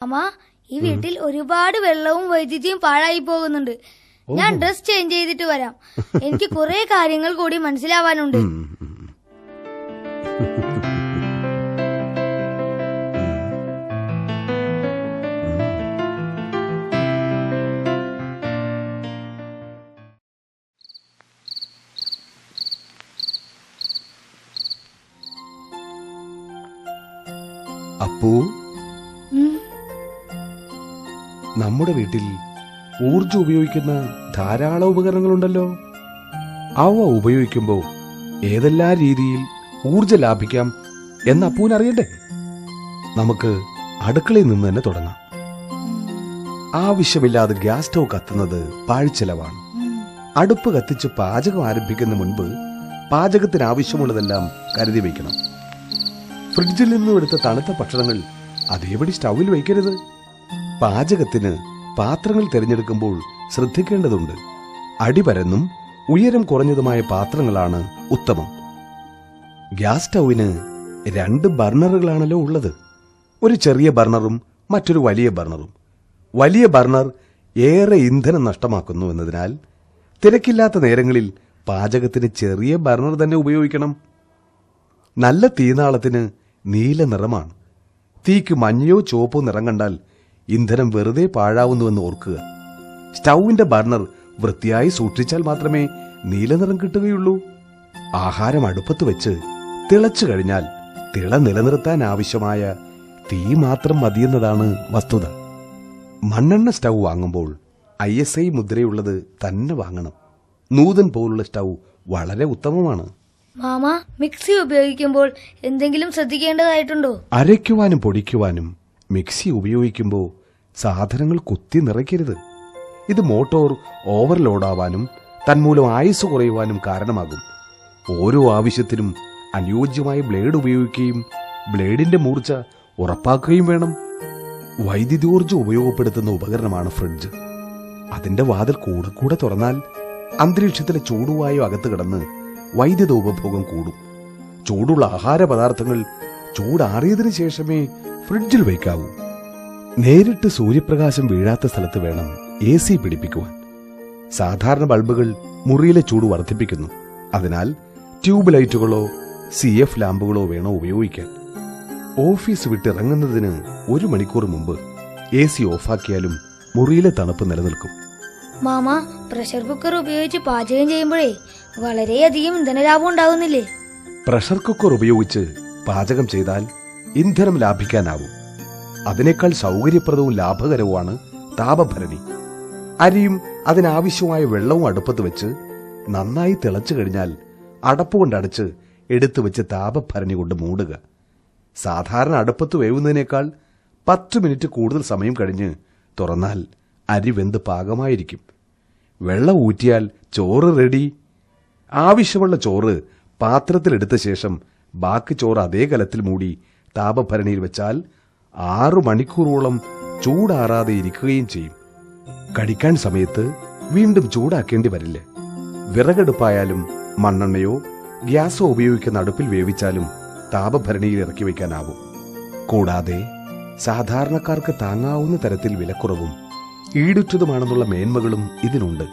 അമ്മ, ഈ വീട്ടിൽ ഒരുപാട് വെള്ളവും വൈദ്യുതിയും പാഴായി പോകുന്നുണ്ട്. ഞാൻ ഡ്രസ് ചേഞ്ച് ചെയ്തിട്ട് വരാം. എനിക്ക് കുറെ കാര്യങ്ങൾ കൂടി മനസ്സിലാവാനുണ്ട്. അപ്പൂ, നമ്മുടെ വീട്ടിൽ ഊർജ്ജം ഉപയോഗിക്കുന്ന ധാരാളം ഉപകരണങ്ങളുണ്ടല്ലോ. അവ ഉപയോഗിക്കുമ്പോൾ ഏതെല്ലാം രീതിയിൽ ഊർജ്ജം ലാഭിക്കാം എന്ന് അപ്പൂന് അറിയണ്ടേ? നമുക്ക് അടുക്കളയിൽ നിന്ന് തന്നെ തുടങ്ങാം. ആവശ്യമില്ലാതെ ഗ്യാസ് സ്റ്റൗ കത്തുന്നത് പാഴ്ചെലവാണ്. അടുപ്പ് കത്തിച്ച് പാചകം ആരംഭിക്കുന്ന മുൻപ് പാചകത്തിന് ആവശ്യമുള്ളതെല്ലാം കരുതി വയ്ക്കണം. ഫ്രിഡ്ജിൽ നിന്നും എടുത്ത തണുത്ത ഭക്ഷണങ്ങൾ അതേപടി സ്റ്റൗവിൽ വയ്ക്കരുത്. പാചകത്തിന് പാത്രങ്ങൾ തിരഞ്ഞെടുക്കുമ്പോൾ ശ്രദ്ധിക്കേണ്ടതുണ്ട്. അടിപരന്നും ഉയരം കുറഞ്ഞതുമായ പാത്രങ്ങളാണ് ഉത്തമം. ഗ്യാസ് സ്റ്റൗവിന് 2 ബർണറുകളാണല്ലോ ഉള്ളത്. ഒരു ചെറിയ ബർണറും മറ്റൊരു വലിയ ബർണറും. വലിയ ബർണർ ഏറെ ഇന്ധനം നഷ്ടമാക്കുന്നു എന്നതിനാൽ തിരക്കില്ലാത്ത നേരങ്ങളിൽ പാചകത്തിന് ചെറിയ ബർണർ തന്നെ ഉപയോഗിക്കണം. നല്ല തീനാളത്തിന് നീല നിറമാണ്. തീക്ക് മഞ്ഞയോ ചുവപ്പോ നിറം കണ്ടാൽ ഇന്ധനം വെറുതെ പാഴാവുന്നുവെന്ന് ഓർക്കുക. സ്റ്റൗവിന്റെ ബർണർ വൃത്തിയായി സൂക്ഷിച്ചാൽ മാത്രമേ നീലനിറം കിട്ടുകയുള്ളൂ. ആഹാരം അടുപ്പത്ത് വെച്ച് തിളച്ചു കഴിഞ്ഞാൽ തിള നിലനിർത്താൻ ആവശ്യമായ തീ മാത്രം മതിയെന്നതാണ് വസ്തുത. മണ്ണെണ്ണ സ്റ്റൗ വാങ്ങുമ്പോൾ ISI മുദ്രയുള്ളത് തന്നെ വാങ്ങണം. നൂതൻ പോലുള്ള സ്റ്റൗ വളരെ ഉത്തമമാണ്. മാമ, മിക്സി ഉപയോഗിക്കുമ്പോൾ എന്തെങ്കിലും ശ്രദ്ധിക്കേണ്ടതായിട്ടുണ്ടോ? അരയ്ക്കുവാനും പൊടിക്കുവാനും മിക്സി ഉപയോഗിക്കുമ്പോൾ സാധനങ്ങൾ കുത്തി നിറയ്ക്കരുത്. ഇത് മോട്ടോർ ഓവർലോഡാവാനും തന്മൂലം ആയുസ് കുറയുവാനും കാരണമാകും. ഓരോ ആവശ്യത്തിനും അനുയോജ്യമായ ബ്ലേഡ് ഉപയോഗിക്കുകയും ബ്ലേഡിന്റെ മൂർച്ച ഉറപ്പാക്കുകയും വേണം. വൈദ്യുതോർജ്ജം ഉപയോഗപ്പെടുത്തുന്ന ഉപകരണമാണ് ഫ്രിഡ്ജ്. അതിന്റെ വാതിൽ കൂടെ കൂടെ തുറന്നാൽ അന്തരീക്ഷത്തിലെ ചൂടുവായു അകത്ത് കിടന്ന് വൈദ്യുത ഉപഭോഗം കൂടും. ചൂടുള്ള ആഹാര പദാർത്ഥങ്ങൾ ചൂടാറിയതിനു ശേഷമേ ഫ്രിഡ്ജിൽ വയ്ക്കാവൂ. നേരിട്ട് സൂര്യപ്രകാശം വീഴാത്ത സ്ഥലത്ത് വേണം AC പിടിപ്പിക്കുവാൻ. സാധാരണ ബൾബുകൾ മുറിയിലെ ചൂട് വർദ്ധിപ്പിക്കുന്നു. അതിനാൽ ട്യൂബ് ലൈറ്റുകളോ CF ലാമ്പുകളോ വേണോ ഉപയോഗിക്കാൻ. ഓഫീസ് വിട്ടിറങ്ങുന്നതിന് 1 മണിക്കൂർ മുമ്പ് AC ഓഫാക്കിയാലും മുറിയിലെ തണുപ്പ് നിലനിൽക്കും. മാമ, പ്രഷർ കുക്കർ ഉപയോഗിച്ച് പാചകം ചെയ്യുമ്പോഴേ വളരെയധികം ഇന്ധനലാഭം ഉണ്ടാകുന്നില്ലേ? പ്രഷർ കുക്കർ ഉപയോഗിച്ച് പാചകം ചെയ്താൽ ഇന്ധനം ലാഭിക്കാനാവും. അതിനേക്കാൾ സൗകര്യപ്രദവും ലാഭകരവുമാണ് താപഭരണി. അരിയും അതിനാവശ്യമായ വെള്ളവും അടുപ്പത്ത് വെച്ച് നന്നായി തിളച്ചു കഴിഞ്ഞാൽ അടപ്പുകൊണ്ടടച്ച് എടുത്തു വെച്ച് താപഭരണി കൊണ്ട് മൂടുക. സാധാരണ അടുപ്പത്ത് വേവുന്നതിനേക്കാൾ 10 മിനിറ്റ് കൂടുതൽ സമയം കഴിഞ്ഞ് തുറന്നാൽ അരി വെന്ത് പാകമായിരിക്കും. വെള്ളം ഊറ്റിയാൽ ചോറ് റെഡി. ആവശ്യമുള്ള ചോറ് പാത്രത്തിലെടുത്ത ശേഷം ബാക്കി ചോറ് അതേ കലത്തിൽ മൂടി താപഭരണിയിൽ വെച്ചാൽ 6 മണിക്കൂറോളം ചൂടാറാതെ ഇരിക്കുകയും ചെയ്യും. കഴിക്കാൻ സമയത്ത് വീണ്ടും ചൂടാക്കേണ്ടി വരില്ല. വിറകടുപ്പായാലും മണ്ണെണ്ണയോ ഗ്യാസോ ഉപയോഗിക്കുന്ന അടുപ്പിൽ വേവിച്ചാലും താപഭരണിയിൽ ഇറക്കി വയ്ക്കാനാവും. കൂടാതെ സാധാരണക്കാർക്ക് താങ്ങാവുന്ന തരത്തിൽ വിലക്കുറവും ഈടുറ്റതുമാണെന്നുള്ള മേന്മകളും ഇതിനുണ്ട്.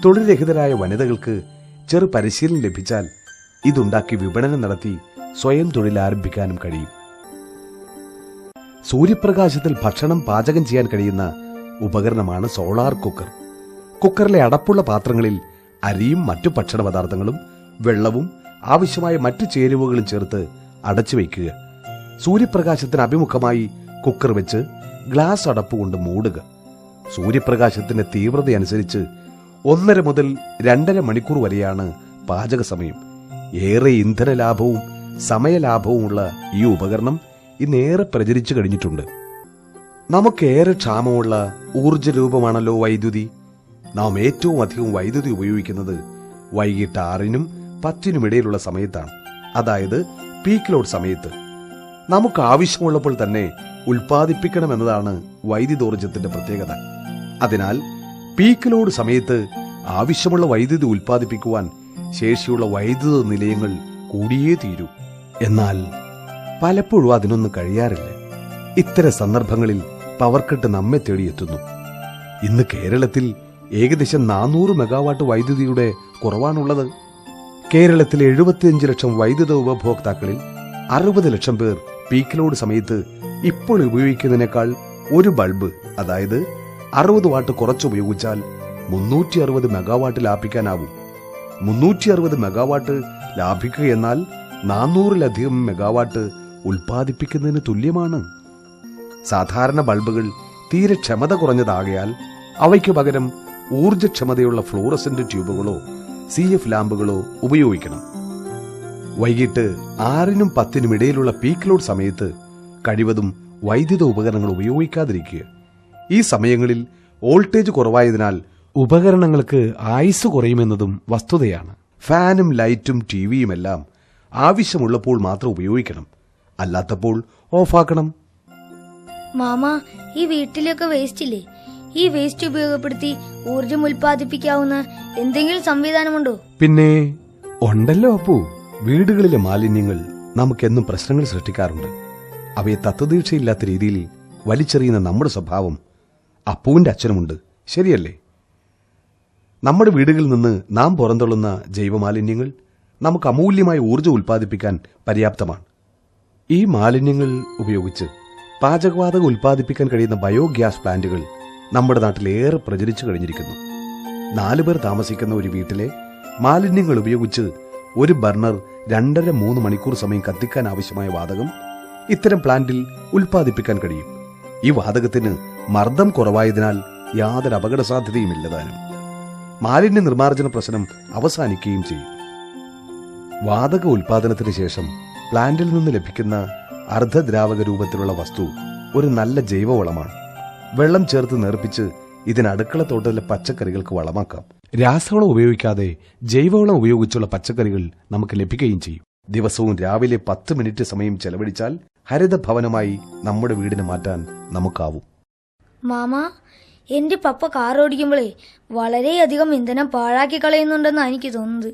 തൊഴിൽ രഹിതരായ വനിതകൾക്ക് ചെറു പരിശീലനം ലഭിച്ചാൽ ഇതുണ്ടാക്കി വിപണനം നടത്തി സ്വയം തൊഴിൽ ആരംഭിക്കാനും കഴിയും. സൂര്യപ്രകാശത്തിൽ ഭക്ഷണം പാചകം ചെയ്യാൻ കഴിയുന്ന ഉപകരണമാണ് സോളാർ കുക്കർ. കുക്കറിലെ അടപ്പുള്ള പാത്രങ്ങളിൽ അരിയും മറ്റു ഭക്ഷണ പദാർത്ഥങ്ങളും വെള്ളവും ആവശ്യമായ മറ്റു ചേരുവകളും ചേർത്ത് അടച്ചു വയ്ക്കുക. സൂര്യപ്രകാശത്തിന് അഭിമുഖമായി കുക്കർ വെച്ച് ഗ്ലാസ് അടപ്പ് കൊണ്ട് മൂടുക. സൂര്യപ്രകാശത്തിന്റെ തീവ്രതയനുസരിച്ച് 1.5 മുതൽ 2.5 മണിക്കൂർ വരെയാണ് പാചക സമയം. ഏറെ ഇന്ധന ലാഭവും സമയലാഭവുമുള്ള ഈ ഉപകരണം ഇന്നേറെ പ്രചരിച്ചു കഴിഞ്ഞിട്ടുണ്ട്. നമുക്കേറെ ക്ഷാമമുള്ള ഊർജ്ജ രൂപമാണല്ലോ വൈദ്യുതി. നാം ഏറ്റവും അധികം വൈദ്യുതി ഉപയോഗിക്കുന്നത് വൈകിട്ട് 6-നും 10-നും ഇടയിലുള്ള സമയത്താണ്. അതായത് പീക്ക് ലോഡ് സമയത്ത്. നമുക്ക് ആവശ്യമുള്ളപ്പോൾ തന്നെ ഉൽപ്പാദിപ്പിക്കണമെന്നതാണ് വൈദ്യുതോർജ്ജത്തിന്റെ പ്രത്യേകത. അതിനാൽ പീക്ക് ലോഡ് സമയത്ത് ആവശ്യമുള്ള വൈദ്യുതി ഉൽപ്പാദിപ്പിക്കുവാൻ ശേഷിയുള്ള വൈദ്യുത നിലയങ്ങൾ കൂടിയേ തീരൂ. എന്നാൽ പലപ്പോഴും അതിനൊന്നും കഴിയാറില്ല. ഇത്തരം സന്ദർഭങ്ങളിൽ പവർ കട്ട് നമ്മെ തേടിയെത്തുന്നു. ഇന്ന് കേരളത്തിൽ ഏകദേശം 400 മെഗാവാട്ട് വൈദ്യുതിയുടെ കുറവാണുള്ളത്. കേരളത്തിലെ 75 ലക്ഷം വൈദ്യുത ഉപഭോക്താക്കളിൽ 60 ലക്ഷം പേർ പീക്ക് ലോഡ് സമയത്ത് ഇപ്പോൾ ഉപയോഗിക്കുന്നതിനേക്കാൾ ഒരു ബൾബ്, അതായത് 60 വാട്ട് കുറച്ചുപയോഗിച്ചാൽ 360 മെഗാവാട്ട് ലാഭിക്കാനാവും. 360 മെഗാവാട്ട് ലാഭിക്കുക എന്നാൽ 400-ലധികം മെഗാവാട്ട് ഉൽപ്പാദിപ്പിക്കുന്നതിന് തുല്യമാണ്. സാധാരണ ബൾബുകൾ തീരെ ക്ഷമത കുറഞ്ഞതാകയാൽ അവയ്ക്ക് പകരം ഊർജ്ജക്ഷമതയുള്ള ഫ്ലൂറസെന്റ് ട്യൂബുകളോ CF ലാമ്പുകളോ ഉപയോഗിക്കണം. വൈകിട്ട് 6-നും 10-നും ഇടയിലുള്ള പീക്ക് ലോഡ് സമയത്ത് കഴിവതും വൈദ്യുത ഉപകരണങ്ങൾ ഉപയോഗിക്കാതിരിക്കുക. ഈ സമയങ്ങളിൽ വോൾട്ടേജ് കുറവായതിനാൽ ഉപകരണങ്ങൾക്ക് ആയുസ് കുറയുമെന്നതും വസ്തുതയാണ്. ഫാനും ലൈറ്റും ടിവിയുമെല്ലാം ആവശ്യമുള്ളപ്പോൾ മാത്രം ഉപയോഗിക്കണം, അല്ലാത്തപ്പോൾ ഓഫാക്കണം. മാമ, ഈ വീട്ടിലൊക്കെ വേസ്റ്റ് ഇല്ലേ? ഈ വേസ്റ്റ് ഉപയോഗപ്പെടുത്തി ഊർജം ഉൽപ്പാദിപ്പിക്കാവുന്ന എന്തെങ്കിലും സംവിധാനമുണ്ടോ? പിന്നെ ഉണ്ടല്ലോ അപ്പു. വീടുകളിലെ മാലിന്യങ്ങൾ നമുക്കെന്നും പ്രശ്നങ്ങൾ സൃഷ്ടിക്കാറുണ്ട്. അവയെ തത്വദീക്ഷയില്ലാത്ത രീതിയിൽ വലിച്ചെറിയുന്ന നമ്മുടെ സ്വഭാവം അപ്പുവിന്റെ അച്ഛനുമുണ്ട്, ശരിയല്ലേ? നമ്മുടെ വീടുകളിൽ നിന്ന് നാം പുറന്തള്ളുന്ന ജൈവമാലിന്യങ്ങൾ നമുക്ക് അമൂല്യമായ ഊർജ്ജം ഉൽപ്പാദിപ്പിക്കാൻ പര്യാപ്തമാണ്. ഈ മാലിന്യങ്ങൾ ഉപയോഗിച്ച് പാചകവാതകം ഉൽപ്പാദിപ്പിക്കാൻ കഴിയുന്ന ബയോഗ്യാസ് പ്ലാന്റുകൾ നമ്മുടെ നാട്ടിൽ ഏറെ പ്രചരിച്ചു കഴിഞ്ഞിരിക്കുന്നു. 4 പേർ താമസിക്കുന്ന ഒരു വീട്ടിലെ മാലിന്യങ്ങൾ ഉപയോഗിച്ച് ഒരു ബർണർ 2.5-3 മണിക്കൂർ സമയം കത്തിക്കാൻ ആവശ്യമായ വാതകം ഇത്തരം പ്ലാന്റിൽ ഉൽപ്പാദിപ്പിക്കാൻ കഴിയും. ഈ വാതകത്തിന് മർദ്ദം കുറവായതിനാൽ യാതൊരു അപകട സാധ്യതയുമില്ലതാനും മാലിന്യ നിർമ്മാർജ്ജന പ്രശ്നം അവസാനിക്കുകയും ചെയ്യും. വാതക ഉൽപാദനത്തിന് ശേഷം പ്ലാന്റിൽ നിന്ന് ലഭിക്കുന്ന അർദ്ധദ്രാവക രൂപത്തിലുള്ള വസ്തു ഒരു നല്ല ജൈവവളമാണ്. വെള്ളം ചേർത്ത് നേർപ്പിച്ച് ഇതിന് അടുക്കളത്തോട്ടത്തിലെ പച്ചക്കറികൾക്ക് വളമാക്കാം. രാസവളം ഉപയോഗിക്കാതെ ജൈവവളം ഉപയോഗിച്ചുള്ള പച്ചക്കറികൾ നമുക്ക് ലഭിക്കുകയും ചെയ്യും. ദിവസവും രാവിലെ 10 മിനിറ്റ് സമയം ചെലവഴിച്ചാൽ ഹരിതഭവനമായി നമ്മുടെ വീടിനെ മാറ്റാൻ നമുക്കാവും. മാമ, എന്റെ പപ്പ കാർ ഓടിക്കുമ്പോഴേ വളരെയധികം ഇന്ധനം പാഴാക്കി കളയുന്നുണ്ടെന്നാണ് എനിക്ക് തോന്നുന്നത്.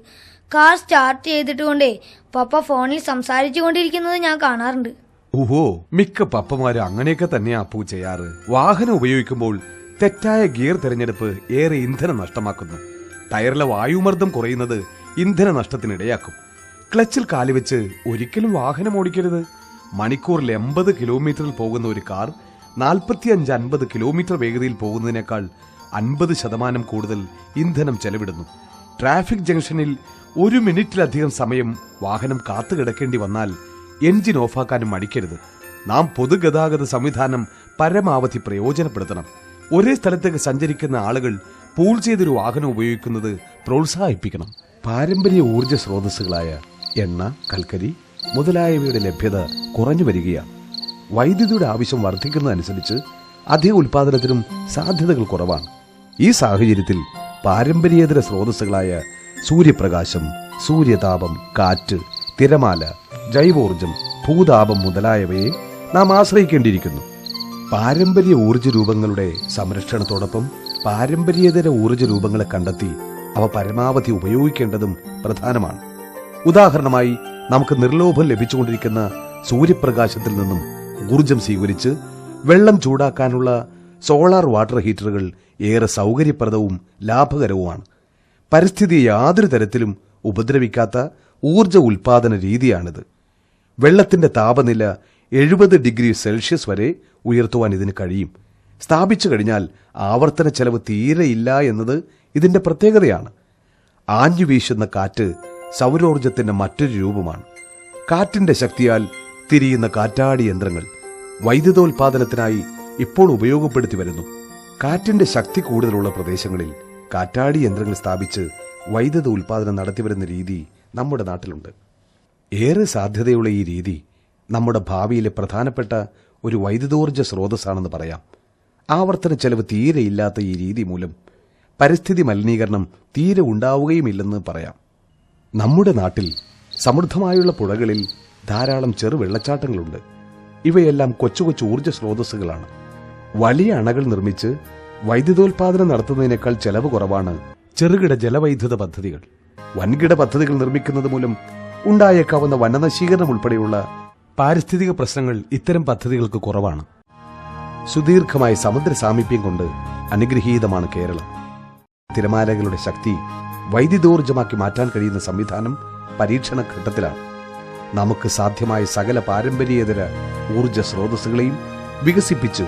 കാർ സ്റ്റാർട്ട് ചെയ്തിട്ടുകൊണ്ടേ പപ്പ ഫോണിൽ സംസാരിച്ചു കൊണ്ടിരിക്കുന്നത് ഞാൻ കാണാറുണ്ട്. ഓഹോ, മിക്ക പപ്പമാരും അങ്ങനെയൊക്കെ തന്നെയാ അപ്പു ചെയ്യാറ്. വാഹനം ഉപയോഗിക്കുമ്പോൾ തെറ്റായ ഗിയർ തിരഞ്ഞെടുപ്പ് ഏറെ ഇന്ധനം നഷ്ടമാക്കുന്നു. ടയറിലെ വായുമർദ്ദം കുറയുന്നത് ഇന്ധന നഷ്ടത്തിനിടയാക്കും. ക്ലച്ചിൽ കാലുവെച്ച് ഒരിക്കലും വാഹനം ഓടിക്കരുത്. മണിക്കൂറിൽ 80 കിലോമീറ്ററിൽ പോകുന്ന ഒരു കാർ 45-50 കിലോമീറ്റർ വേഗതയിൽ പോകുന്നതിനേക്കാൾ 50% കൂടുതൽ ഇന്ധനം ചെലവിടുന്നു. ട്രാഫിക് ജംഗ്ഷനിൽ 1 മിനിറ്റിലധികം സമയം വാഹനം കാത്തുകിടക്കേണ്ടി വന്നാൽ എൻജിൻ ഓഫാക്കാനും മടിക്കരുത്. നാം പൊതുഗതാഗത സംവിധാനം പരമാവധി പ്രയോജനപ്പെടുത്തണം. ഒരേ സ്ഥലത്തേക്ക് സഞ്ചരിക്കുന്ന ആളുകൾ പൂൾ ചെയ്തൊരു വാഹനം ഉപയോഗിക്കുന്നത് പ്രോത്സാഹിപ്പിക്കണം. പാരമ്പര്യ ഊർജ്ജ സ്രോതസ്സുകളായ എണ്ണ, കൽക്കരി മുതലായവയുടെ ലഭ്യത കുറഞ്ഞു വരികയാണ്. വൈദ്യുതിയുടെ ആവശ്യം വർദ്ധിക്കുന്നതനുസരിച്ച് അധിക ഉൽപാദനത്തിനും സാധ്യതകൾ കുറവാണ്. ഈ സാഹചര്യത്തിൽ പാരമ്പര്യേതര സ്രോതസ്സുകളായ സൂര്യപ്രകാശം, സൂര്യതാപം, കാറ്റ്, തിരമാല, ജൈവോർജം, ഭൂതാപം മുതലായവയെ നാം ആശ്രയിക്കേണ്ടിയിരിക്കുന്നു. പാരമ്പര്യ ഊർജ്ജ രൂപങ്ങളുടെ സംരക്ഷണത്തോടൊപ്പം പാരമ്പര്യേതര ഊർജ്ജ രൂപങ്ങളെ കണ്ടെത്തി അവ പരമാവധി ഉപയോഗിക്കേണ്ടതും പ്രധാനമാണ്. ഉദാഹരണമായി നമുക്ക് നിർലോഭം ലഭിച്ചുകൊണ്ടിരിക്കുന്ന സൂര്യപ്രകാശത്തിൽ നിന്നും ഊർജം സ്വീകരിച്ച് വെള്ളം ചൂടാക്കാനുള്ള സോളാർ വാട്ടർ ഹീറ്ററുകൾ ഏറെ സൗകര്യപ്രദവും ലാഭകരവുമാണ്. പരിസ്ഥിതിയെ യാതൊരു തരത്തിലും ഉപദ്രവിക്കാത്ത ഊർജ്ജ ഉൽപാദന രീതിയാണിത്. വെള്ളത്തിന്റെ താപനില 70 ഡിഗ്രി സെൽഷ്യസ് വരെ ഉയർത്തുവാൻ ഇതിന് കഴിയും. സ്ഥാപിച്ചു കഴിഞ്ഞാൽ ആവർത്തന ചെലവ് തീരെയില്ല എന്നത് ഇതിന്റെ പ്രത്യേകതയാണ്. ആഞ്ഞു വീശുന്ന കാറ്റ് സൗരോർജ്ജത്തിന്റെ മറ്റൊരു രൂപമാണ്. കാറ്റിന്റെ ശക്തിയാൽ തിരിയുന്ന കാറ്റാടി യന്ത്രങ്ങൾ വൈദ്യുതോൽപാദനത്തിനായി ഇപ്പോൾ ഉപയോഗപ്പെടുത്തി വരുന്നു. കാറ്റിന്റെ ശക്തി കൂടുതലുള്ള പ്രദേശങ്ങളിൽ കാറ്റാടി യന്ത്രങ്ങൾ സ്ഥാപിച്ച് വൈദ്യുത ഉൽപാദനം നടത്തിവരുന്ന രീതി നമ്മുടെ നാട്ടിലുണ്ട്. ഏറെ സാധ്യതയുള്ള ഈ രീതി നമ്മുടെ ഭാവിയിലെ പ്രധാനപ്പെട്ട ഒരു വൈദ്യുതോർജ്ജ സ്രോതസ്സാണെന്ന് പറയാം. ആവർത്തന ചെലവ് തീരെയില്ലാത്ത ഈ രീതി മൂലം പരിസ്ഥിതി മലിനീകരണം തീരെ ഉണ്ടാവുകയുമില്ലെന്ന് പറയാം. നമ്മുടെ നാട്ടിൽ സമൃദ്ധമായുള്ള പുഴകളിൽ ധാരാളം ചെറു വെള്ളച്ചാട്ടങ്ങളുണ്ട്. ഇവയെല്ലാം കൊച്ചു കൊച്ചു ഊർജ്ജ സ്രോതസ്സുകളാണ്. വലിയ അണകൾ നിർമ്മിച്ച് വൈദ്യുതോൽപാദനം നടത്തുന്നതിനേക്കാൾ ചെലവ് കുറവാണ് ചെറുകിട ജലവൈദ്യുത പദ്ധതികൾ. വൻകിട പദ്ധതികൾ നിർമ്മിക്കുന്നത് മൂലം ഉണ്ടായേക്കാവുന്ന വനനശീകരണം ഉൾപ്പെടെയുള്ള പാരിസ്ഥിതിക പ്രശ്നങ്ങൾ ഇത്തരം പദ്ധതികൾക്ക് കുറവാണ്. സുദീർഘമായ സമുദ്ര സാമീപ്യം കൊണ്ട് അനുഗ്രഹീതമാണ് കേരളം. തിരമാലകളുടെ ശക്തി വൈദ്യുതോർജ്ജമാക്കി മാറ്റാൻ കഴിയുന്ന സംവിധാനം പരീക്ഷണ ഘട്ടത്തിലാണ്. നമുക്ക് സാധ്യമായ സകല പാരമ്പര്യേതര ഊർജ സ്രോതസ്സുകളെയും വികസിപ്പിച്ച്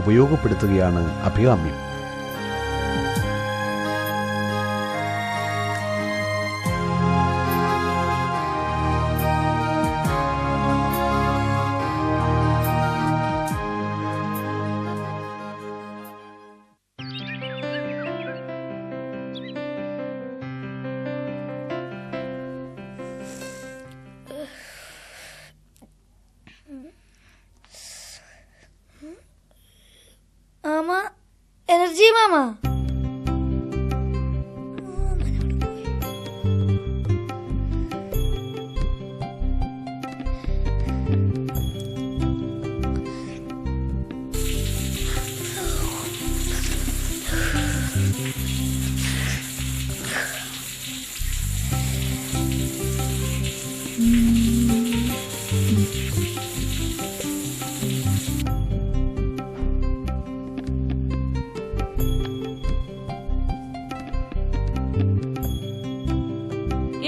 ഉപയോഗപ്പെടുത്തുകയാണ് അഭികാമ്യം. Mama, energy mama.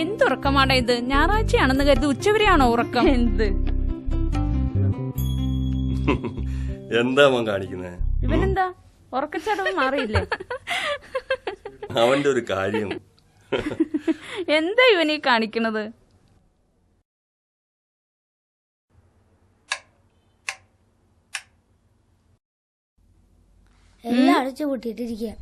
എന്തുറക്കമാടാ ഇത്? ഞായറാഴ്ചയാണെന്ന് കരുതി ഉച്ചവരെയാണോ ഉറക്കം? എന്ത് എന്താ അവൻ കാണിക്കുന്നത്? ഇവനെന്താ ഉറക്കച്ചടവ് മാറിയില്ലേ? അവന്റെ ഒരു കാര്യം. എന്താ ഇവനീ കാണിക്കണത്? എല്ലാം അടച്ചു പൂട്ടിയിട്ടിരിക്കുക.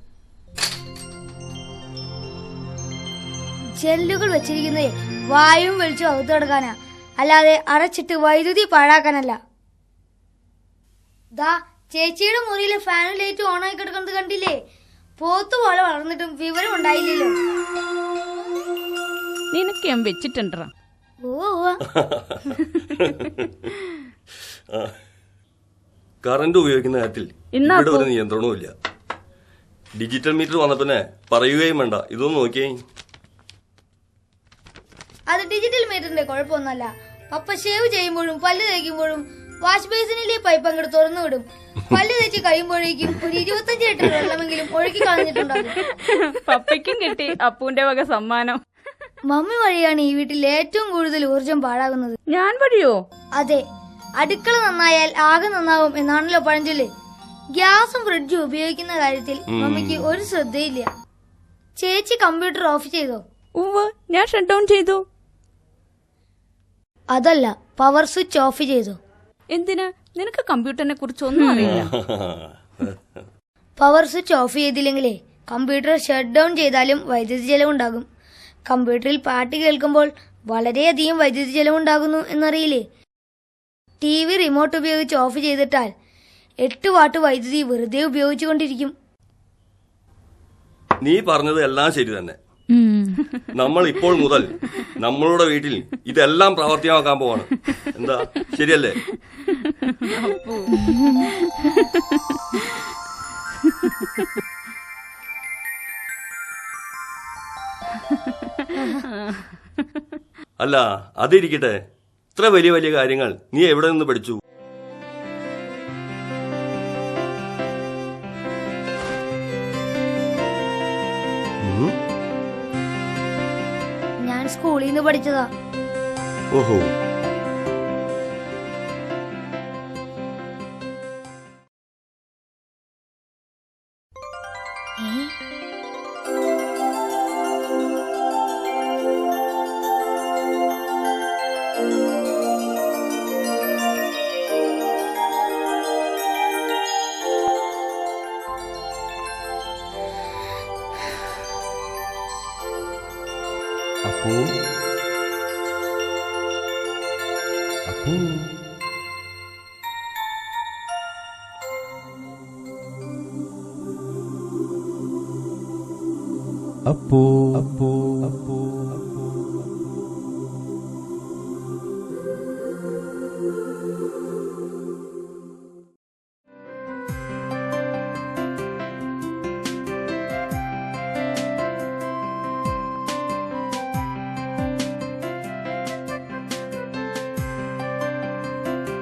ജെല്ലുകൾ വെച്ചിരിക്കുന്നത് വായുവും വെളിച്ചും അകത്ത് കിടക്കാനാ, അല്ലാതെ അടച്ചിട്ട് വൈദ്യുതി പാഴാക്കാനല്ല. ദാ ചേച്ചിയുടെ മുറിയിലെ ഫാനും ലൈറ്റ് ഓണായി കിടക്കുന്നത് കണ്ടില്ലേ? പോത്ത് പോലെ വളർന്നിട്ടും വിവരം ഉണ്ടായില്ലല്ലോ. നിനക്ക് ഞാൻ വെച്ചിട്ടുണ്ടാ. കറണ്ട് ഉപയോഗിക്കുന്ന കാര്യത്തിൽ ഇവിടെ ഒരു നിയന്ത്രണവും ഇല്ല. ഡിജിറ്റൽ മീറ്റർ വന്ന പിന്നെ പറയുകയും വേണ്ട. ഇതൊന്നും നോക്കിയേ. അത് ഡിജിറ്റൽ മീറ്ററിന്റെ കുഴപ്പമൊന്നുമല്ല. പപ്പ ഷേവ് ചെയ്യുമ്പോഴും പല്ല് തേക്കുമ്പോഴും വാഷ് ബേസിനിലെ പൈപ്പ് അങ്ങോട്ട് തുറന്നു വിടും. പല്ല് തേച്ച് കഴിയുമ്പോഴേക്കും ഒരു 25 ലിറ്റർ വെള്ളമെങ്കിലും ഒഴുക്കി കളഞ്ഞിട്ടുണ്ടാകും. പപ്പയ്ക്കും കിട്ടി അപ്പൂന്റെ വക സമ്മാനം. മമ്മി വഴിയാണ് ഈ വീട്ടിൽ ഏറ്റവും കൂടുതൽ ഊർജം പാഴാകുന്നത്. ഞാൻ വഴിയോ? അതെ, അടുക്കള നന്നായാൽ ആകെ നന്നാവും എന്നാണല്ലോ പഴഞ്ചൊല്ല്. ഗ്യാസും ഫ്രിഡ്ജും ഉപയോഗിക്കുന്ന കാര്യത്തിൽ മമ്മിക്ക് ഒരു ശ്രദ്ധയില്ല. ചേച്ചി കമ്പ്യൂട്ടർ ഓഫ് ചെയ്തോ? ഉവ്വ്, ഞാൻ ഷട്ട് ഡൗൺ ചെയ്തു. അതല്ല, പവർ സ്വിച്ച് ഓഫ് ചെയ്തോ? എന്തിനാ? നിനക്ക് കമ്പ്യൂട്ടറിനെ കുറിച്ച് ഒന്നും അറിയില്ല. പവർ സ്വിച്ച് ഓഫ് ചെയ്തില്ലെങ്കിലേ കമ്പ്യൂട്ടർ ഷട്ട് ഡൗൺ ചെയ്താലും വൈദ്യുതി ചെലവുണ്ടാകും. കമ്പ്യൂട്ടറിൽ പാട്ട് കേൾക്കുമ്പോൾ വളരെയധികം വൈദ്യുതി ചെലവുണ്ടാകുന്നു എന്നറിയില്ലേ? TV റിമോട്ട് ഉപയോഗിച്ച് ഓഫ് ചെയ്തിട്ടാൽ 8 വാട്ട് വൈദ്യുതി വെറുതെ ഉപയോഗിച്ചുകൊണ്ടിരിക്കും. നീ പറഞ്ഞത് എല്ലാം ശരി തന്നെ. നമ്മൾ ഇപ്പോൾ മുതൽ നമ്മളുടെ വീട്ടിൽ ഇതെല്ലാം പ്രാവർത്തികമാക്കാൻ പോവാണ്. എന്താ, ശരിയല്ലേ? അല്ല, അതിരിക്കട്ടെ. ഇത്ര വലിയ വലിയ കാര്യങ്ങൾ നീ എവിടെ നിന്ന് പഠിച്ചു? ഞാൻ സ്കൂളിൽ നിന്ന് പഠിച്ചതാ. ഓഹോ. അപ്പോ അപ്പോ അപ്പോ അപ്പോ അപ്പോ